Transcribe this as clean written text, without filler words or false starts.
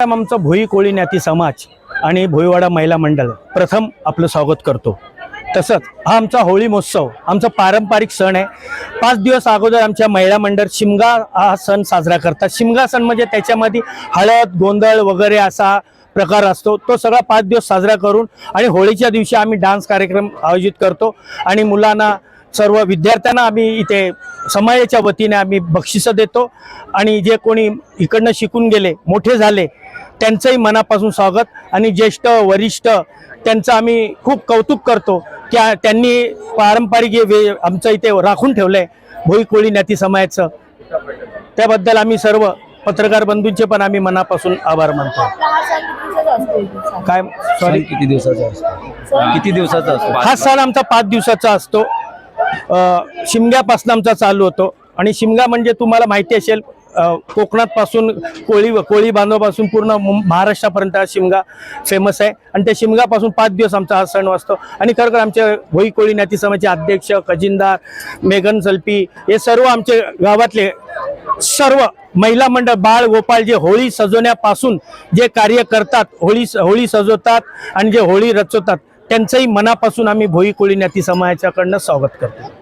आमचा भोई कोळी ज्ञाती समाज आणि भोईवाडा महिला मंडळ प्रथम आपलं स्वागत करतो। तसंच हा आमचा होळी महोत्सव आमचा पारंपरिक सण आहे। 5 दिवस अगोदर आमच्या महिला मंडळ शिमगा हा सण साजरा करतात। शिमगा सण म्हणजे त्याच्यामध्ये हळद गोंधळ वगैरे असा प्रकार असतो। तो सगळा 5 दिवस साजरा करून आणि होळीच्या दिवशी आम्ही डान्स कार्यक्रम आयोजित करतो आणि मुलांना सर्व विद्यार्थ्यांना आम्ही इथे समाजाच्या वतीने आम्ही बक्षिसं देतो आणि जे कोणी इकडनं शिकून गेले मोठे झाले त्यांचंही मनापासून स्वागत आणि ज्येष्ठ वरिष्ठ त्यांचं आम्ही खूप कौतुक करतो की त्यांनी पारंपरिक आमचं इथे राखून ठेवलंय भोई कोळी ज्ञाती समाजाचं। त्याबद्दल आम्ही सर्व पत्रकार बंधूंचे पण आम्ही मनापासून आभार मानतो। काय सॉरी किती दिवसाचा असतो हा सण आमचा 5 दिवसाचा असतो। शिमग्यापासून आमचा चालू होतो आणि शिमगा म्हणजे तुम्हाला माहिती असेल कोकणात पासून कोळी बांधवापासून पूर्ण महाराष्ट्रापर्यंत हा शिमगा फेमस आहे आणि त्या शिमगापासून 5 दिवस आमचा हा सण असतो। आणि खरोखर आमच्या भोई कोळी ज्ञाती समाजाचे अध्यक्ष खजिनदार मेघन सल्पी हे सर्व आमचे गावातले सर्व महिला मंडळ बाळ गोपाळ जे होळी सजवण्यापासून जे कार्य करतात होळी सजवतात आणि जे होळी रचवतात त्यांचंही मनापासून आम्ही भोई कोळी ज्ञाती समाजाच्याकडनं स्वागत करतो।